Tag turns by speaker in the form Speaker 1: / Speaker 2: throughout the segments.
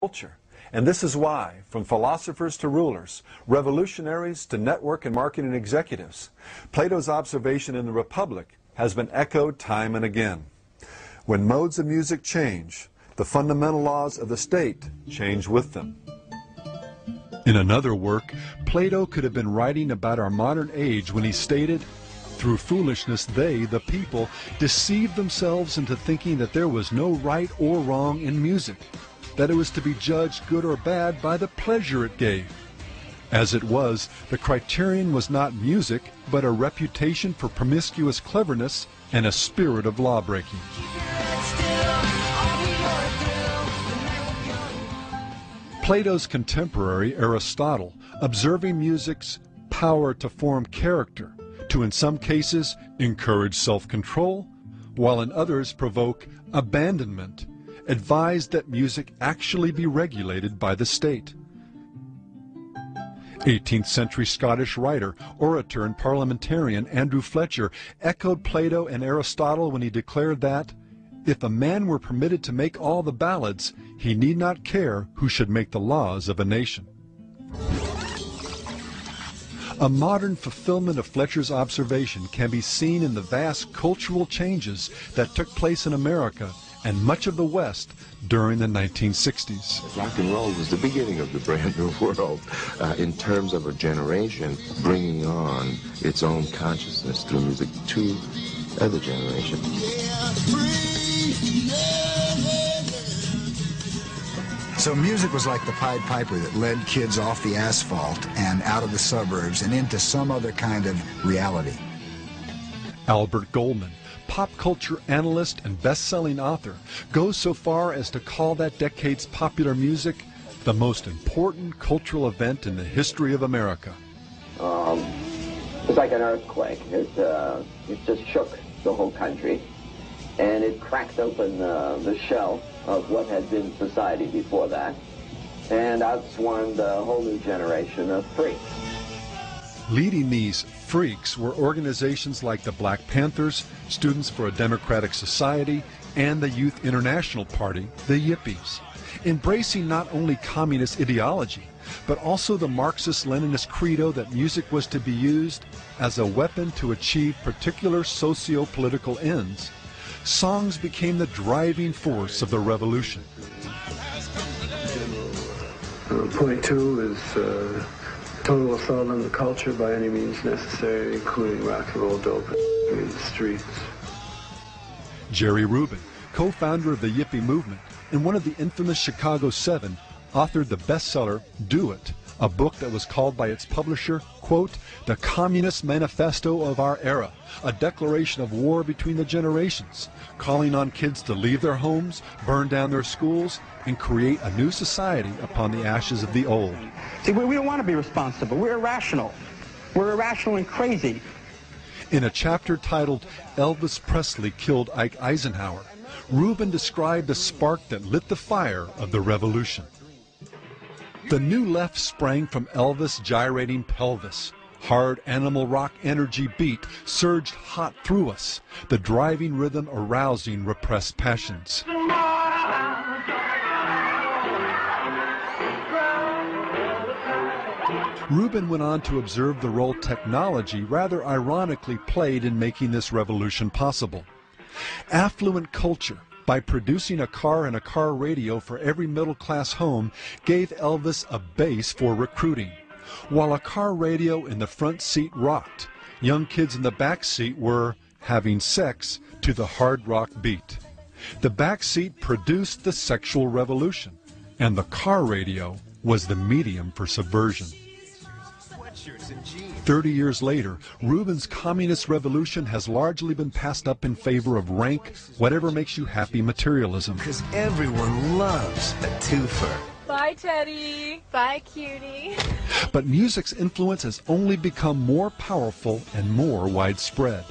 Speaker 1: culture. And this is why, from philosophers to rulers, revolutionaries to network and marketing executives, Plato's observation in the Republic has been echoed time and again. When modes of music change, the fundamental laws of the state change with them. In another work, Plato could have been writing about our modern age when he stated, "Through foolishness they, the people, deceived themselves into thinking that there was no right or wrong in music, that it was to be judged good or bad by the pleasure it gave. As it was, the criterion was not music, but a reputation for promiscuous cleverness and a spirit of law-breaking." Plato's contemporary Aristotle, observing music's power to form character, to in some cases encourage self-control, while in others provoke abandonment, advised that music actually be regulated by the state. 18th century Scottish writer, orator, and parliamentarian Andrew Fletcher echoed Plato and Aristotle when he declared that, if a man were permitted to make all the ballads, he need not care who should make the laws of a nation. A modern fulfillment of Fletcher's observation can be seen in the vast cultural changes that took place in America and much of the West during the 1960s.
Speaker 2: Rock and roll was the beginning of the brand new world in terms of a generation bringing on its own consciousness through music to other generations.
Speaker 3: So music was like the Pied Piper that led kids off the asphalt and out of the suburbs and into some other kind of reality.
Speaker 1: Albert Goldman, pop culture analyst and best-selling author, goes so far as to call that decade's popular music the most important cultural event in the history of America.
Speaker 4: It's like an earthquake. It just shook the whole country, and it cracked open the shell of what had been society before that, and outswarmed a whole new generation of freaks.
Speaker 1: Leading these freaks were organizations like the Black Panthers, Students for a Democratic Society, and the Youth International Party, the Yippies, embracing not only communist ideology, but also the Marxist-Leninist credo that music was to be used as a weapon to achieve particular socio-political ends. Songs became the driving force of the revolution.
Speaker 5: Point two is total assault on the culture by any means necessary, including rock and roll dope in the streets.
Speaker 1: Jerry Rubin, co-founder of the Yippie movement and one of the infamous Chicago Seven, authored the bestseller Do It, a book that was called by its publisher, quote, the Communist Manifesto of our era, a declaration of war between the generations, calling on kids to leave their homes, burn down their schools, and create a new society upon the ashes of the old.
Speaker 6: See, we don't want to be responsible. We're irrational. We're irrational and crazy.
Speaker 1: In a chapter titled Elvis Presley Killed Ike Eisenhower, Rubin described the spark that lit the fire of the revolution. The new left sprang from Elvis' gyrating pelvis. Hard animal rock energy beat surged hot through us, the driving rhythm arousing repressed passions. Rubin went on to observe the role technology rather ironically played in making this revolution possible. Affluent culture, by producing a car and a car radio for every middle-class home, gave Elvis a base for recruiting. While a car radio in the front seat rocked, young kids in the back seat were having sex to the hard rock beat. The back seat produced the sexual revolution, and the car radio was the medium for subversion. 30 years later, Rubin's communist revolution has largely been passed up in favor of rank, whatever makes you happy materialism.
Speaker 7: Because everyone loves a twofer.
Speaker 8: Bye, Teddy. Bye, cutie.
Speaker 1: But music's influence has only become more powerful and more widespread.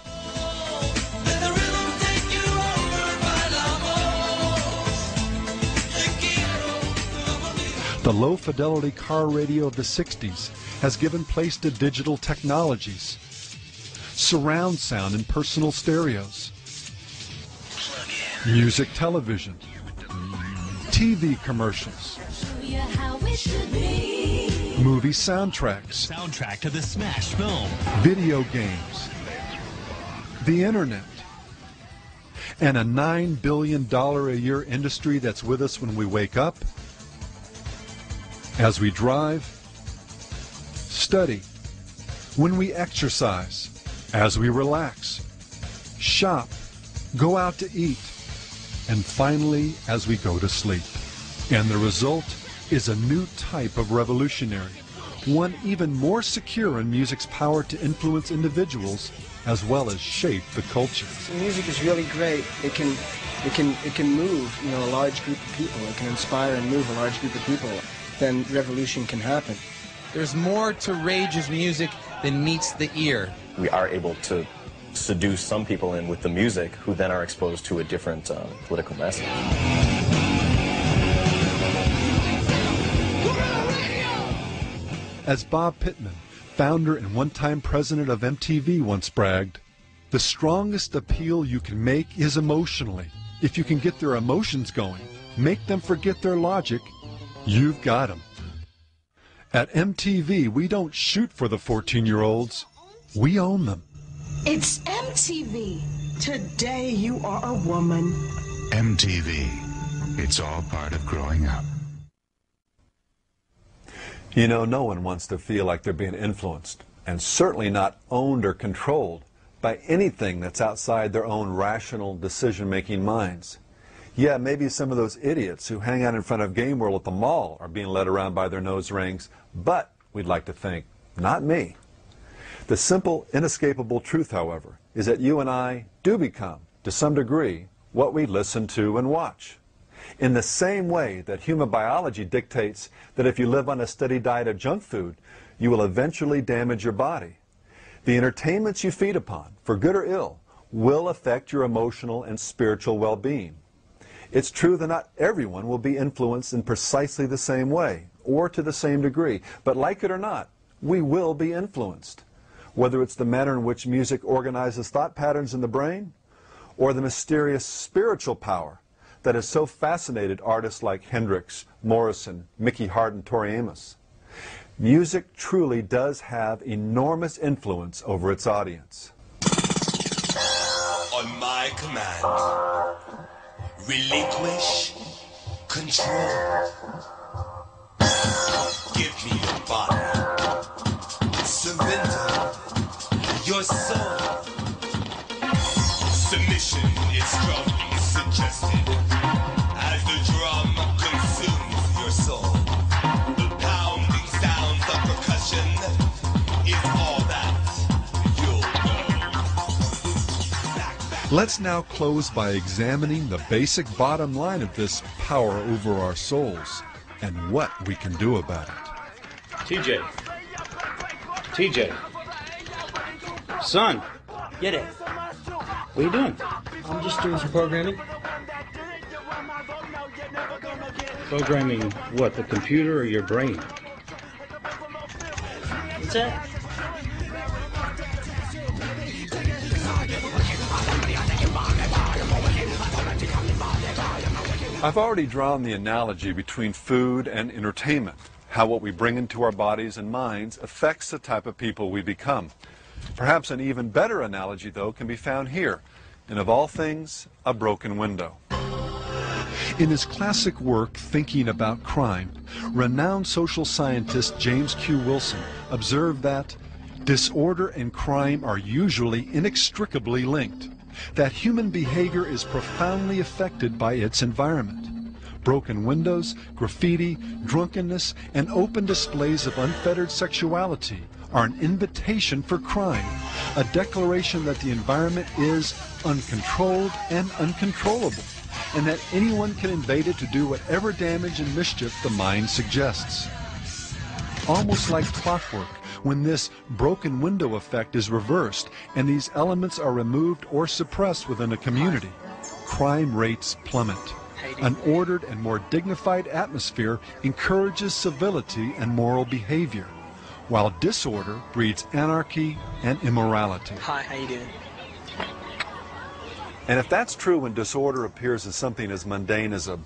Speaker 1: The low-fidelity car radio of the 60s has given place to digital technologies, surround sound and personal stereos, music television, TV commercials, movie soundtracks,
Speaker 9: soundtrack to the smash film,
Speaker 1: video games, the internet, and a $9 billion a year industry that's with us when we wake up, as we drive, study, when we exercise, as we relax, shop, go out to eat, and finally as we go to sleep. And the result is a new type of revolutionary, one even more secure in music's power to influence individuals as well as shape the culture.
Speaker 10: Music is really great. It can move, a large group of people. It can inspire and move a large group of people. Then revolution can happen.
Speaker 11: There's more to Rage's music than meets the ear.
Speaker 12: We are able to seduce some people in with the music who then are exposed to a different political message.
Speaker 1: As Bob Pittman, founder and one-time president of MTV, once bragged, the strongest appeal you can make is emotionally. If you can get their emotions going, make them forget their logic, you've got them. At MTV, we don't shoot for the 14-year-olds, we own them.
Speaker 13: It's MTV. Today you are a woman.
Speaker 3: MTV. It's all part of growing up.
Speaker 1: You know, no one wants to feel like they're being influenced, and certainly not owned or controlled by anything that's outside their own rational decision-making minds. Yeah, maybe some of those idiots who hang out in front of Game World at the mall are being led around by their nose rings, but we'd like to think, not me. The simple, inescapable truth, however, is that you and I do become, to some degree, what we listen to and watch. In the same way that human biology dictates that if you live on a steady diet of junk food, you will eventually damage your body, the entertainments you feed upon, for good or ill, will affect your emotional and spiritual well-being. It's true that not everyone will be influenced in precisely the same way, or to the same degree, but like it or not, we will be influenced. Whether it's the manner in which music organizes thought patterns in the brain, or the mysterious spiritual power that has so fascinated artists like Hendrix, Morrison, Mickey Hart, and Tori Amos. Music truly does have enormous influence over its audience.
Speaker 9: On my command, relinquish control. Give me your body. Surrender your soul. Submission is strongly suggested as the drum consumes your soul. The pounding sounds of percussion is all that you'll know.
Speaker 1: Let's now close by examining the basic bottom line of this power over our souls and what we can do about it.
Speaker 6: TJ. Son.
Speaker 10: Get it.
Speaker 6: What are you doing?
Speaker 10: I'm just doing some programming.
Speaker 6: Programming what, the computer or your brain?
Speaker 10: What's that?
Speaker 1: I've already drawn the analogy between food and entertainment, how what we bring into our bodies and minds affects the type of people we become. Perhaps an even better analogy, though, can be found here, in, of all things, A Broken Window. In his classic work, Thinking About Crime, renowned social scientist James Q. Wilson observed that disorder and crime are usually inextricably linked, that human behavior is profoundly affected by its environment. Broken windows, graffiti, drunkenness, and open displays of unfettered sexuality are an invitation for crime, a declaration that the environment is uncontrolled and uncontrollable, and that anyone can invade it to do whatever damage and mischief the mind suggests. Almost like clockwork, when this broken window effect is reversed and these elements are removed or suppressed within a community, crime rates plummet. An ordered and more dignified atmosphere encourages civility and moral behavior, while disorder breeds anarchy and immorality.
Speaker 10: Hi, how you doing?
Speaker 1: And if that's true when disorder appears as something as mundane as a